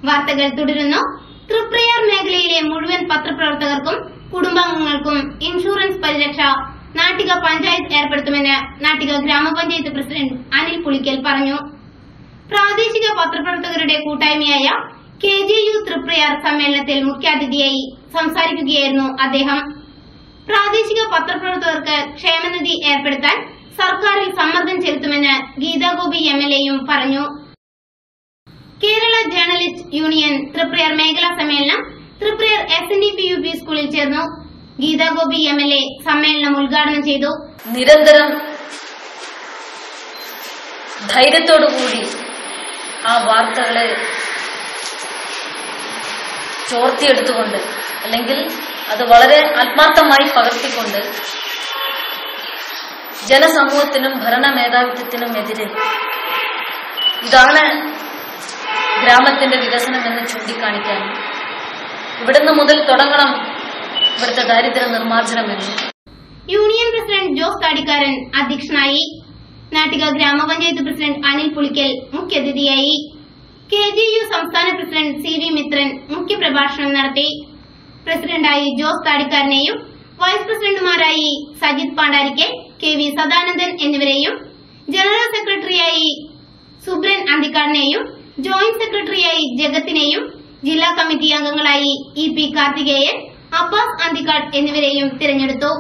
വാർത്തകൾ തുടരുന്നു. തൃപ്രയാർ മേഖലയിലെ മുഴുവൻ പത്രപ്രവർത്തകർക്കും കുടുംബാംഗങ്ങൾക്കും ഇൻഷുറൻസ് പരിരക്ഷ നാട്ടിക പഞ്ചായത്ത് ഏർപ്പെടുത്തുമെന്ന് നാട്ടിക ഗ്രാമപഞ്ചായത്ത് പ്രസിഡന്റ് അനിൽ പുളിക്കൽ പറഞ്ഞു. പ്രാദേശിക പത്രപ്രവർത്തകരുടെ കൂട്ടായ്മയായ KJU തൃപ്രയാർ സമ്മേളനത്തിൽ മുഖ്യാതിഥിയായി സംസാരിക്കുകയായിരുന്നു അദ്ദേഹം. പ്രാദേശിക പത്രപ്രവർത്തകർക്ക് ക്ഷേമനിധി ഏർപ്പെടുത്താൻ സർക്കാരിൽ സമ്മർദ്ദം ചെലുത്തുമെന്ന് ഗീതാഗോപി MLAയും പറഞ്ഞു. കേരള ജേർണലിസ്റ്റ് യൂണിയൻ തൃപ്രയാർ മേഖലാ സമ്മേളനം തൃപ്രയാർ SNDP-UP സ്കൂളിൽ ചേർന്നു. ഗീതാഗോപി MLA സമ്മേളനം ഉദ്ഘാടനം ചെയ്തു. നിരന്തരം ധൈര്യത്തോടുകൂടി ആ വാർത്തകളെ ചോർത്തിയെടുത്തുകൊണ്ട് അല്ലെങ്കിൽ അത് വളരെ ആത്മാർത്ഥമായി പകർത്തിക്കൊണ്ട് ജനസമൂഹത്തിനും ഭരണ മേധാവിത്വത്തിനും എതിരെ ഇതാണ് ഗ്രാമത്തിന്റെ വികസനം എന്ന് ചൂണ്ടിക്കാണിക്കാനും ഇവിടുന്ന് മുതൽ തുടങ്ങണം ഇവിടുത്തെ ദാരിദ്ര്യ നിർമ്മാർജ്ജനമെന്ന് യൂണിയൻ പ്രസിഡന്റ് ജോസ് താടിക്കാരൻ അധ്യക്ഷനായി. നാട്ടിക ഗ്രാമപഞ്ചായത്ത് പ്രസിഡന്റ് അനിൽ പുളിക്കൽ മുഖ്യാതിഥിയായി. KJU സംസ്ഥാന പ്രസിഡന്റ് CV മിത്രൻ മുഖ്യപ്രഭാഷണം നടത്തി. പ്രസിഡന്റായി ജോസ് താടിക്കാരനെയും വൈസ് പ്രസിഡന്റുമാരായി സജിത് പാണ്ടാരിക്കൽ, KV സദാനന്ദൻ എന്നിവരെയും ജനറൽ സെക്രട്ടറിയായി സുബ്രൻ അന്തിക്കാടിനെയും ജോയിന്റ് സെക്രട്ടറിയായി ജഗത്തിനെയും ജില്ലാ കമ്മിറ്റി അംഗങ്ങളായി EP കാർത്തികേയൻ, അബ്ബാസ് അന്തിക്കാട് എന്നിവരെയും തിരഞ്ഞെടുത്തു.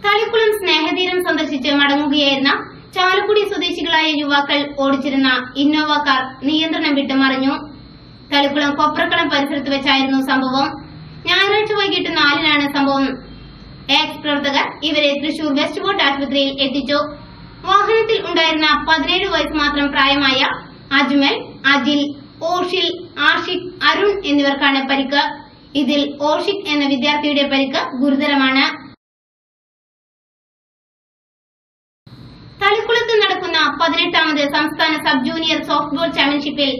തളിക്കുളം സ്നേഹതീരം സന്ദർശിച്ച് മടങ്ങുകയായിരുന്ന ചാലക്കുടി സ്വദേശികളായ യുവാക്കൾ ഓടിച്ചിരുന്ന ഇന്നോവ കാർ നിയന്ത്രണം വിട്ട് മറിഞ്ഞു. തളിക്കുളം കൊപ്രക്കളം പരിസരത്ത് വെച്ചായിരുന്നു സംഭവം. ഞായറാഴ്ച വൈകിട്ട് 4-നാണ് സംഭവം. എക്സ് പ്രവർത്തകർ ഇവരെ തൃശൂർ വെസ്റ്റ് ഫോർട്ട് ആശുപത്രിയിൽ എത്തിച്ചു. വാഹനത്തിൽ ഉണ്ടായിരുന്ന 17 വയസ്സ് മാത്രം പ്രായമായ അജ്മൽ, അജിൽ, ഓഷിൽ, ആഷിഖ്, അരുൺ എന്നിവർക്കാണ് പരിക്ക്. ഇതിൽ ഓഷിഖ് എന്ന വിദ്യാർത്ഥിയുടെ പരിക്ക് ഗുരുതരമാണ്. തളിക്കുളത്ത് നടക്കുന്ന 18ാമത് സംസ്ഥാന സബ് ജൂനിയർ സോഫ്റ്റ്ബോൾ ചാമ്പ്യൻഷിപ്പിൽ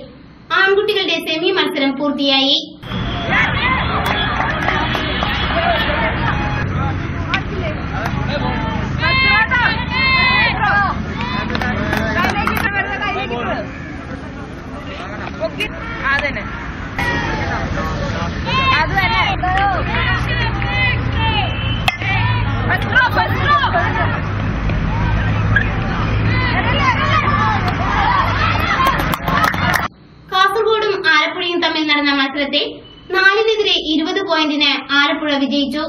ആൺകുട്ടികളുടെ സെമി മത്സരം പൂർത്തിയായി. കാസർഗോഡും ആലപ്പുഴയും തമ്മിൽ നടന്ന മത്സരത്തിൽ 4-നെതിരെ 20 പോയിന്റിന് ആലപ്പുഴ വിജയിച്ചു.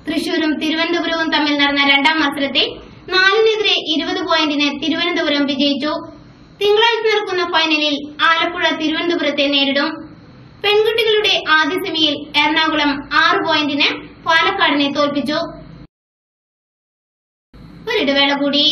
തൃശൂരും തിരുവനന്തപുരവും തമ്മിൽ നടന്ന രണ്ടാം മത്സരത്തിൽ 4-നെതിരെ 20 പോയിന്റിന് തിരുവനന്തപുരം വിജയിച്ചു. തിങ്കളാഴ്ച നടക്കുന്ന ഫൈനലിൽ ആലപ്പുഴ തിരുവനന്തപുരത്തെ നേരിടും. പെൺകുട്ടികളുടെ ആദ്യ സെമിയിൽ എറണാകുളം 6 പോയിന്റിന് പാലക്കാടിനെ തോൽപ്പിച്ചു. ഒരിടവേള കൂടി.